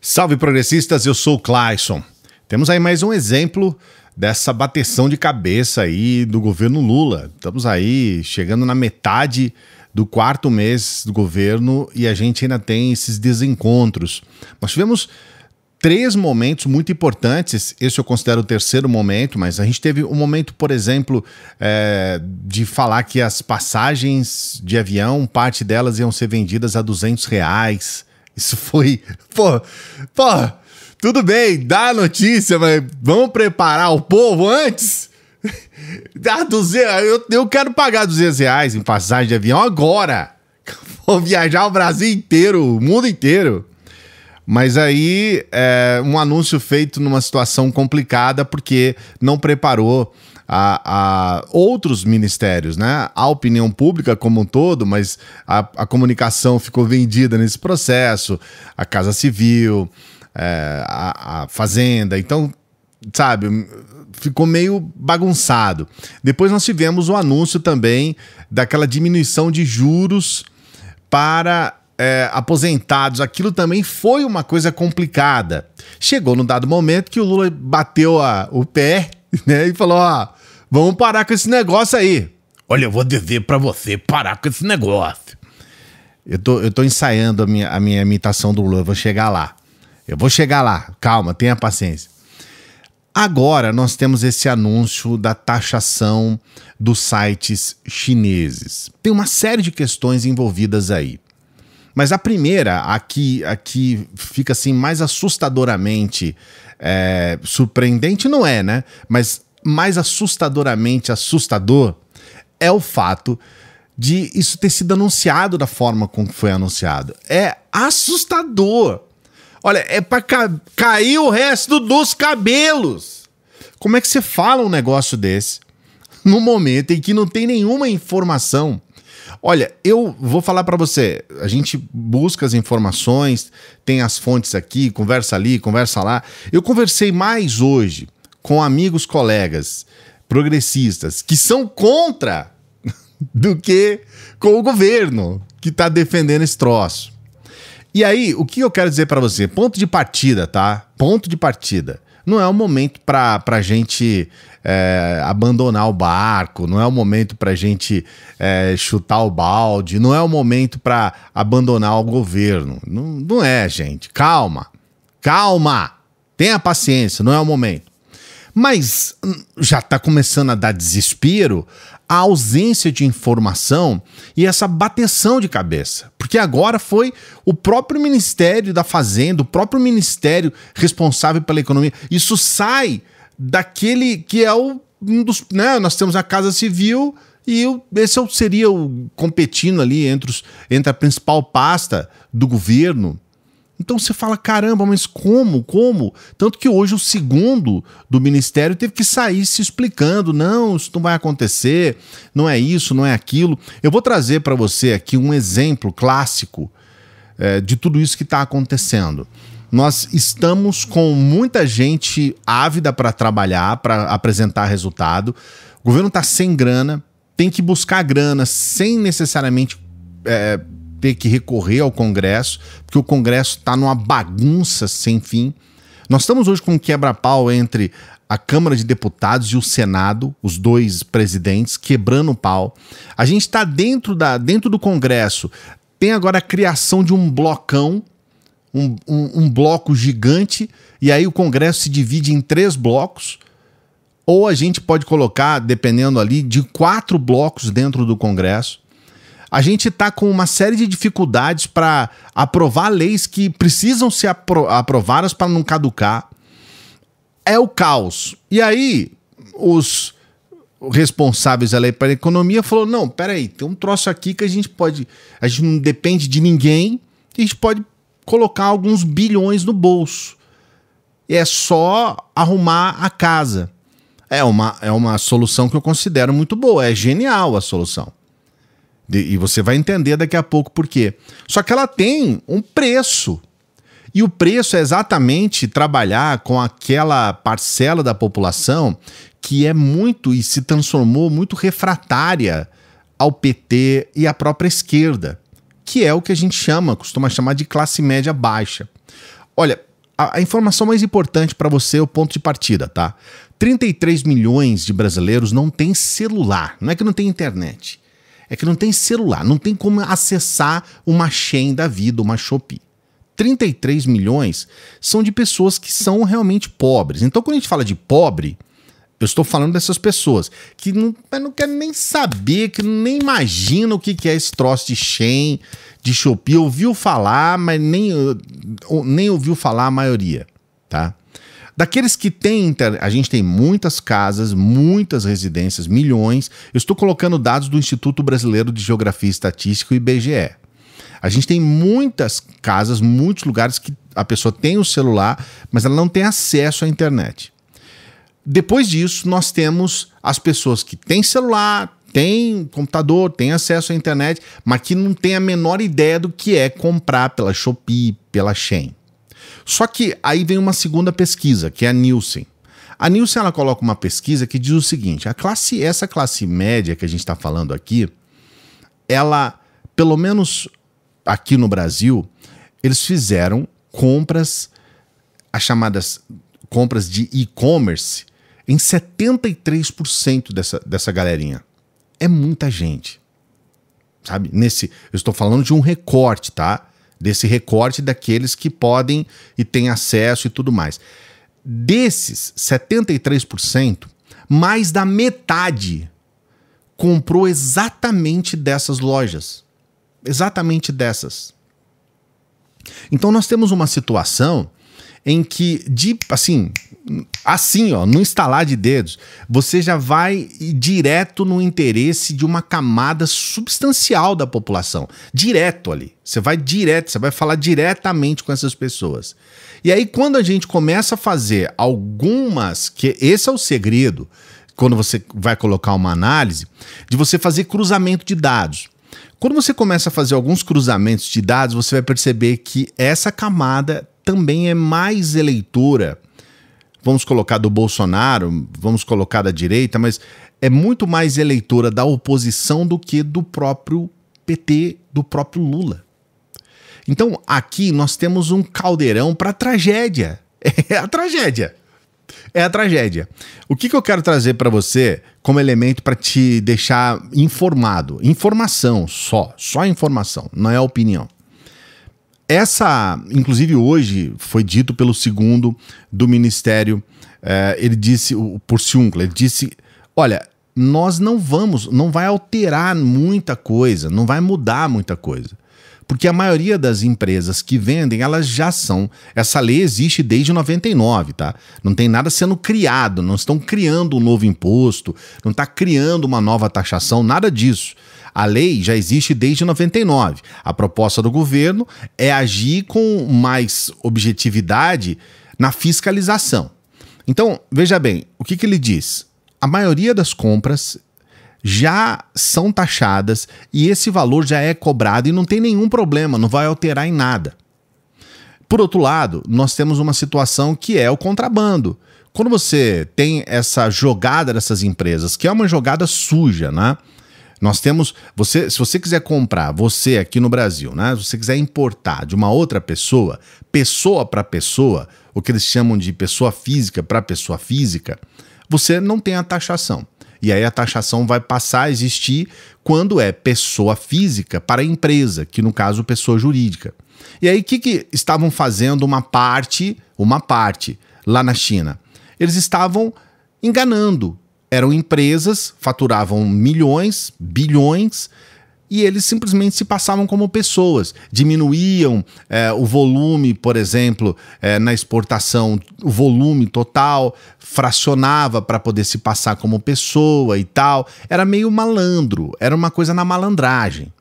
Salve progressistas, eu sou o Clayson. Temos aí mais um exemplo dessa bateção de cabeça aí do governo Lula. Estamos aí chegando na metade do quarto mês do governo e a gente ainda tem esses desencontros. Nós tivemos três momentos muito importantes, esse eu considero o terceiro momento, mas a gente teve um momento, por exemplo, de falar que as passagens de avião, parte delas iam ser vendidas a R$200. Isso foi... Pô, tudo bem, dá a notícia, mas vamos preparar o povo antes? Dá 200, eu quero pagar R$200 em passagem de avião agora. Vou viajar o Brasil inteiro, o mundo inteiro. Mas aí, um anúncio feito numa situação complicada porque não preparou a outros ministérios, né? A opinião pública como um todo, mas a comunicação ficou vendida nesse processo, a Casa Civil, a Fazenda, então, sabe, ficou meio bagunçado. Depois nós tivemos o anúncio também daquela diminuição de juros para aposentados. Aquilo também foi uma coisa complicada. Chegou num dado momento que o Lula bateu o pé, né, e falou, ó, vamos parar com esse negócio aí. Olha, eu vou dizer pra você parar com esse negócio. Eu tô ensaiando a minha imitação do Lula, eu vou chegar lá. Eu vou chegar lá, calma, tenha paciência. Agora nós temos esse anúncio da taxação dos sites chineses. Tem uma série de questões envolvidas aí. Mas a primeira, aqui fica assim mais assustadoramente surpreendente, não é, né? Mas mais assustadoramente assustador é o fato de isso ter sido anunciado da forma como foi anunciado. É assustador. Olha, é pra cair o resto dos cabelos. Como é que você fala um negócio desse no momento em que não tem nenhuma informação? Olha, eu vou falar para você, a gente busca as informações, tem as fontes aqui, conversa ali, conversa lá. Eu conversei mais hoje com amigos, colegas progressistas que são contra do que com o governo que está defendendo esse troço. E aí, o que eu quero dizer para você? Ponto de partida, tá? Ponto de partida. Não é o momento pra gente abandonar o barco, não é o momento pra gente chutar o balde, não é o momento pra abandonar o governo. Não é, gente. Calma. Calma. Tenha paciência, não é o momento. Mas já está começando a dar desespero a ausência de informação e essa bateção de cabeça. Porque agora foi o próprio Ministério da Fazenda, o próprio Ministério responsável pela economia. Isso sai daquele que é um dos... né, nós temos a Casa Civil e esse seria o competindo ali entre a principal pasta do governo. Então você fala, caramba, mas como? Tanto que hoje o segundo do Ministério teve que sair se explicando. Não, isso não vai acontecer, não é isso, não é aquilo. Eu vou trazer para você aqui um exemplo clássico de tudo isso que está acontecendo. Nós estamos com muita gente ávida para trabalhar, para apresentar resultado. O governo está sem grana, tem que buscar grana sem necessariamente... ter que recorrer ao Congresso, porque o Congresso está numa bagunça sem fim. Nós estamos hoje com um quebra-pau entre a Câmara de Deputados e o Senado, os dois presidentes, quebrando o pau. A gente está dentro do Congresso, tem agora a criação de um blocão, um bloco gigante, e aí o Congresso se divide em 3 blocos, ou a gente pode colocar, dependendo ali, de 4 blocos dentro do Congresso. A gente está com uma série de dificuldades para aprovar leis que precisam ser aprovadas para não caducar. É o caos. E aí, os responsáveis da lei para a economia falaram, não, peraí, tem um troço aqui que a gente não depende de ninguém, a gente pode colocar alguns bilhões no bolso. É só arrumar a casa. É uma solução que eu considero muito boa, é genial a solução. E você vai entender daqui a pouco por quê. Só que ela tem um preço. E o preço é exatamente trabalhar com aquela parcela da população que é muito e se transformou muito refratária ao PT e à própria esquerda, que é o que a gente costuma chamar de classe média baixa. Olha, a informação mais importante para você é o ponto de partida, tá? 33 milhões de brasileiros não têm celular. Não é que não tem internet. É que não tem celular. Não tem como acessar uma Shein da vida, uma Shopee. 33 milhões são de pessoas que são realmente pobres. Então, quando a gente fala de pobre, eu estou falando dessas pessoas que não querem nem saber, que nem imaginam o que é esse troço de Shein, de Shopee. Ouviu falar, mas nem ouviu falar a maioria, tá? Daqueles que têm a gente tem muitas casas, muitas residências, milhões. Eu estou colocando dados do Instituto Brasileiro de Geografia e Estatística, o IBGE. A gente tem muitas casas, muitos lugares que a pessoa tem o celular, mas ela não tem acesso à internet. Depois disso, nós temos as pessoas que têm celular, têm computador, têm acesso à internet, mas que não têm a menor ideia do que é comprar pela Shopee, pela Shein. Só que aí vem uma segunda pesquisa, que é a Nielsen. A Nielsen, ela coloca uma pesquisa que diz o seguinte: essa classe média que a gente está falando aqui, ela, pelo menos aqui no Brasil, eles fizeram compras, as chamadas compras de e-commerce, em 73% dessa galerinha. É muita gente, sabe? Eu estou falando de um recorte, tá? Desse recorte daqueles que podem e têm acesso e tudo mais. Desses 73%, mais da metade comprou exatamente dessas lojas. Exatamente dessas. Então nós temos uma situação em que, assim, ó, no instalar de dedos, você já vai direto no interesse de uma camada substancial da população. Direto ali. Você vai direto, você vai falar diretamente com essas pessoas. E aí, quando a gente começa a fazer algumas, que esse é o segredo, quando você vai colocar uma análise, de você fazer cruzamento de dados. Quando você começa a fazer alguns cruzamentos de dados, você vai perceber que essa camada também é mais eleitora, vamos colocar do Bolsonaro, vamos colocar da direita, mas é muito mais eleitora da oposição do que do próprio PT, do próprio Lula. Então aqui nós temos um caldeirão para tragédia. É a tragédia. É a tragédia. O que eu quero trazer para você como elemento para te deixar informado? Informação só informação, não é opinião. Inclusive hoje foi dito pelo segundo do Ministério, ele disse, o Porciúncula, ele disse, olha, nós não vai alterar muita coisa, não vai mudar muita coisa. Porque a maioria das empresas que vendem, elas já são... Essa lei existe desde 99, tá? Não tem nada sendo criado, não estão criando um novo imposto, não está criando uma nova taxação, nada disso. A lei já existe desde 99. A proposta do governo é agir com mais objetividade na fiscalização. Então, veja bem, o que ele diz? A maioria das compras já são taxadas e esse valor já é cobrado e não tem nenhum problema, não vai alterar em nada. Por outro lado, nós temos uma situação que é o contrabando. Quando você tem essa jogada dessas empresas, que é uma jogada suja, né? Nós temos, se você quiser comprar, você aqui no Brasil, né? Se você quiser importar de uma outra pessoa para pessoa, o que eles chamam de pessoa física para pessoa física, você não tem a taxação. E aí a taxação vai passar a existir quando é pessoa física para empresa, que no caso pessoa jurídica. E aí o que estavam fazendo uma parte lá na China? Eles estavam enganando. Eram empresas, faturavam milhões, bilhões, e eles simplesmente se passavam como pessoas. Diminuíam o volume, por exemplo, na exportação, o volume total, fracionava para poder se passar como pessoa e tal. Era meio malandro, era uma coisa na malandragem.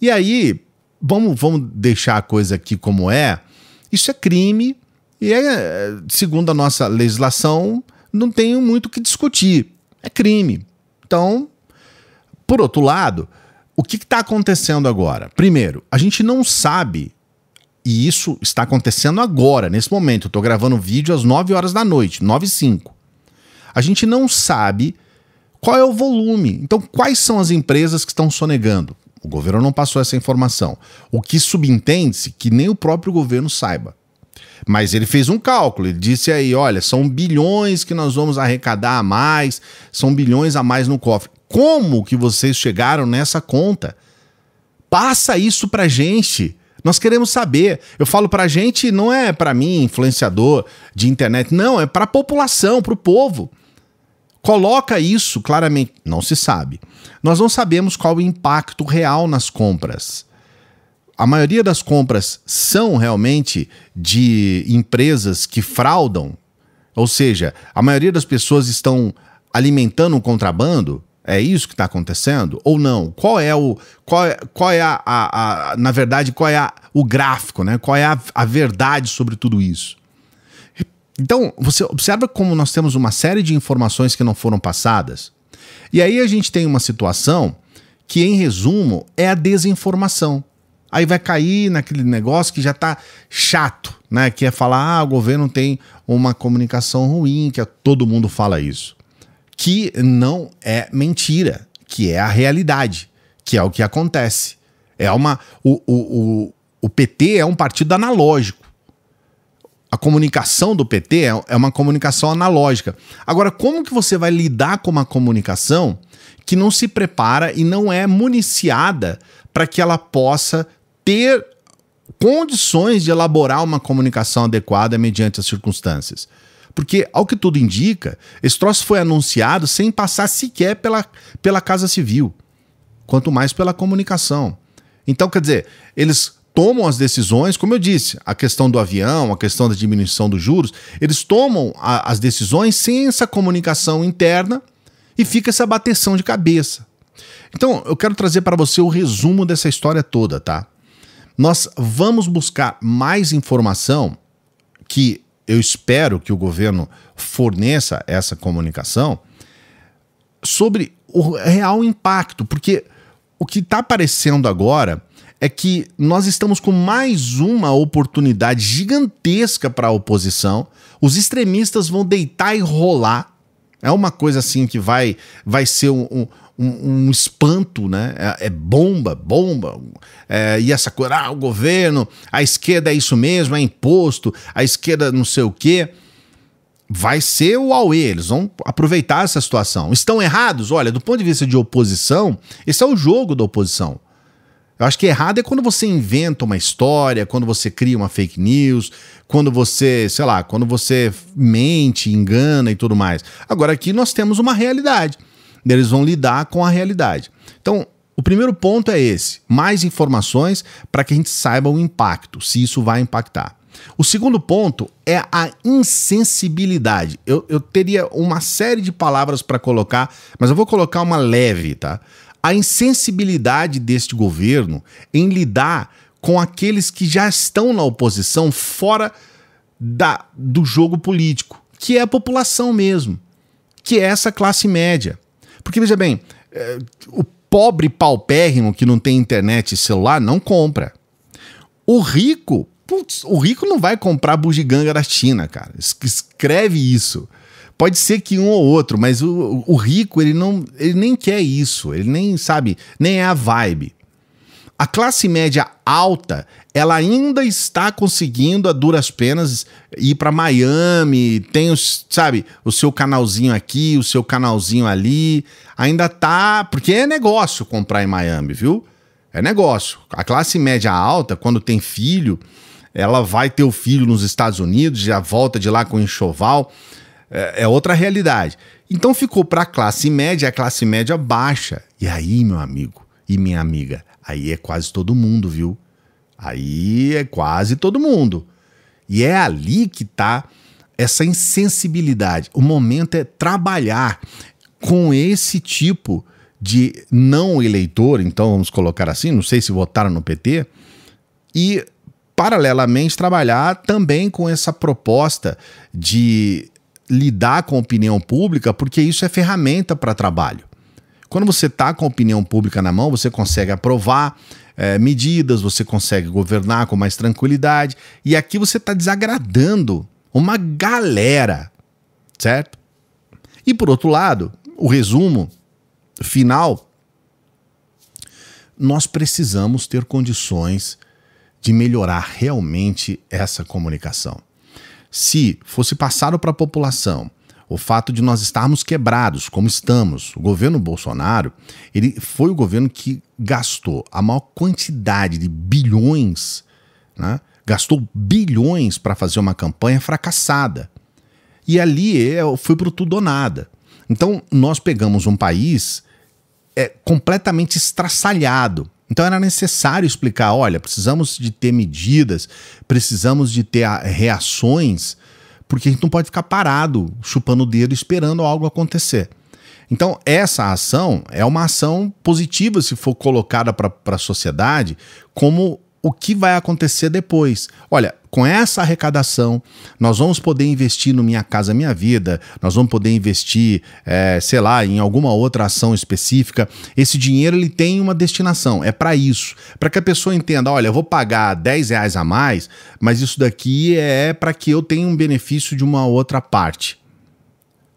E aí, vamos deixar a coisa aqui como é, isso é crime e, segundo a nossa legislação, não tem muito o que discutir. É crime. Então, por outro lado, o que está acontecendo agora? Primeiro, a gente não sabe, e isso está acontecendo agora, nesse momento. Eu estou gravando o vídeo às 9 horas da noite, 9h05. A gente não sabe qual é o volume. Então, quais são as empresas que estão sonegando? O governo não passou essa informação. O que subentende-se que nem o próprio governo saiba. Mas ele fez um cálculo, ele disse aí, olha, são bilhões que nós vamos arrecadar a mais, são bilhões a mais no cofre. Como que vocês chegaram nessa conta? Passa isso pra gente. Nós queremos saber. Eu falo pra gente, não é pra mim, influenciador de internet, não, é pra população, pro povo. Coloca isso claramente. Não se sabe. Nós não sabemos qual o impacto real nas compras. A maioria das compras são realmente de empresas que fraudam, ou seja, a maioria das pessoas estão alimentando um contrabando. É isso que está acontecendo? Ou não? Na verdade, qual é o gráfico, né? Qual é a verdade sobre tudo isso? Então, você observa como nós temos uma série de informações que não foram passadas. E aí a gente tem uma situação que, em resumo, é a desinformação. Aí vai cair naquele negócio que já está chato, né? Que é falar, o governo tem uma comunicação ruim, que todo mundo fala isso. Que não é mentira, que é a realidade, que é o que acontece. O PT é um partido analógico. A comunicação do PT é uma comunicação analógica. Agora, como que você vai lidar com uma comunicação que não se prepara e não é municiada para que ela possa ter condições de elaborar uma comunicação adequada mediante as circunstâncias? Porque, ao que tudo indica, esse troço foi anunciado sem passar sequer pela Casa Civil, quanto mais pela comunicação. Então, quer dizer, eles tomam as decisões, como eu disse, a questão do avião, a questão da diminuição dos juros, eles tomam as decisões sem essa comunicação interna e fica essa bateção de cabeça. Então, eu quero trazer para você o resumo dessa história toda, tá? Nós vamos buscar mais informação que eu espero que o governo forneça essa comunicação sobre o real impacto, porque o que está aparecendo agora é que nós estamos com mais uma oportunidade gigantesca para a oposição. Os extremistas vão deitar e rolar. É uma coisa assim que vai ser um espanto, né? É bomba. E essa coisa, o governo, a esquerda é isso mesmo, é imposto, a esquerda não sei o quê. Vai ser o auê, eles vão aproveitar essa situação. Estão errados? Olha, do ponto de vista de oposição, esse é o jogo da oposição. Eu acho que errado é quando você inventa uma história, quando você cria uma fake news, quando você, sei lá, quando você mente, engana e tudo mais. Agora aqui nós temos uma realidade. Eles vão lidar com a realidade. Então, o primeiro ponto é esse. Mais informações para que a gente saiba o impacto, se isso vai impactar. O segundo ponto é a insensibilidade. Eu teria uma série de palavras para colocar, mas eu vou colocar uma leve, tá? A insensibilidade deste governo em lidar com aqueles que já estão na oposição fora do jogo político, que é a população mesmo, que é essa classe média. Porque, veja bem, o pobre paupérrimo que não tem internet e celular não compra. O rico não vai comprar bugiganga da China, cara. Escreve isso. Pode ser que um ou outro, mas o rico, ele nem quer isso, ele nem sabe, nem é a vibe. A classe média alta, ela ainda está conseguindo a duras penas ir para Miami, tem o seu canalzinho aqui, o seu canalzinho ali, ainda tá, porque é negócio comprar em Miami, viu? É negócio. A classe média alta, quando tem filho, ela vai ter o filho nos Estados Unidos, já volta de lá com enxoval. É outra realidade. Então ficou para a classe média baixa. E aí, meu amigo e minha amiga, aí é quase todo mundo, viu? Aí é quase todo mundo. E é ali que está essa insensibilidade. O momento é trabalhar com esse tipo de não eleitor, então vamos colocar assim, não sei se votaram no PT, e paralelamente trabalhar também com essa proposta de lidar com a opinião pública, porque isso é ferramenta para trabalho. Quando você está com a opinião pública na mão, você consegue aprovar medidas, você consegue governar com mais tranquilidade, e aqui você está desagradando uma galera, certo? E por outro lado, o resumo final, nós precisamos ter condições de melhorar realmente essa comunicação. Se fosse passado para a população o fato de nós estarmos quebrados, como estamos, o governo Bolsonaro, ele foi o governo que gastou a maior quantidade de bilhões, né? Gastou bilhões para fazer uma campanha fracassada. E ali foi pro tudo ou nada. Então nós pegamos um país completamente estraçalhado. Então era necessário explicar, olha, precisamos de ter medidas, precisamos de ter reações, porque a gente não pode ficar parado, chupando o dedo, esperando algo acontecer. Então essa ação é uma ação positiva se for colocada para a sociedade como o que vai acontecer depois. Olha, com essa arrecadação, nós vamos poder investir no Minha Casa Minha Vida, nós vamos poder investir, sei lá, em alguma outra ação específica. Esse dinheiro ele tem uma destinação, é para isso. Para que a pessoa entenda, olha, eu vou pagar R$10 a mais, mas isso daqui é para que eu tenha um benefício de uma outra parte.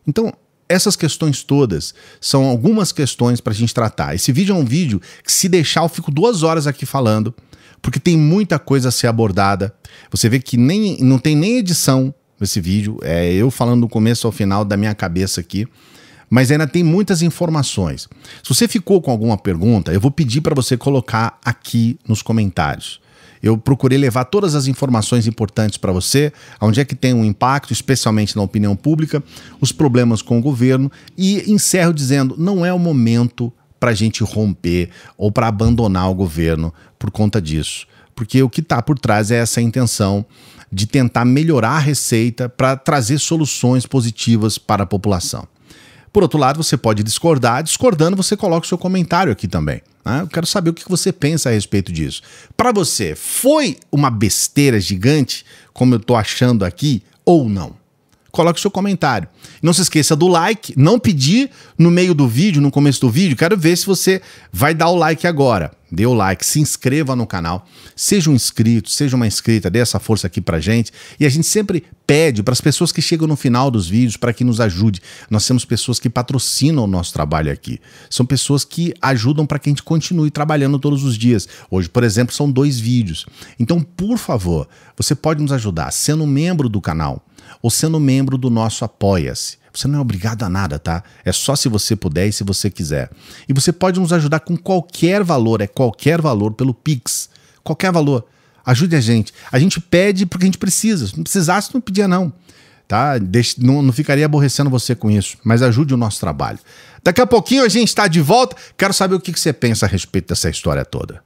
Então, essas questões todas são algumas questões para a gente tratar. Esse vídeo é um vídeo que, se deixar, eu fico 2 horas aqui falando, porque tem muita coisa a ser abordada. Você vê que não tem nem edição nesse vídeo, é eu falando do começo ao final da minha cabeça aqui, mas ainda tem muitas informações. Se você ficou com alguma pergunta, eu vou pedir para você colocar aqui nos comentários. Eu procurei levar todas as informações importantes para você, onde é que tem um impacto, especialmente na opinião pública, os problemas com o governo, e encerro dizendo, não é o momento para a gente romper ou para abandonar o governo por conta disso. Porque o que está por trás é essa intenção de tentar melhorar a receita para trazer soluções positivas para a população. Por outro lado, você pode discordar. Discordando, você coloca o seu comentário aqui também, né? Eu quero saber o que você pensa a respeito disso. Para você, foi uma besteira gigante, como eu estou achando aqui, ou não? Coloque o seu comentário. Não se esqueça do like, não pedir no meio do vídeo, no começo do vídeo, quero ver se você vai dar o like agora. Dê o like, se inscreva no canal, seja um inscrito, seja uma inscrita, dê essa força aqui pra gente. E a gente sempre pede para as pessoas que chegam no final dos vídeos para que nos ajude. Nós temos pessoas que patrocinam o nosso trabalho aqui. São pessoas que ajudam para que a gente continue trabalhando todos os dias. Hoje, por exemplo, são 2 vídeos. Então, por favor, você pode nos ajudar sendo membro do canal ou sendo membro do nosso Apoia-se. Você não é obrigado a nada, tá? É só se você puder e se você quiser. E você pode nos ajudar com qualquer valor, qualquer valor pelo Pix. Qualquer valor. Ajude a gente. A gente pede porque a gente precisa. Se não precisasse, não pedia não. Tá? Não ficaria aborrecendo você com isso. Mas ajude o nosso trabalho. Daqui a pouquinho a gente está de volta. Quero saber o que você pensa a respeito dessa história toda.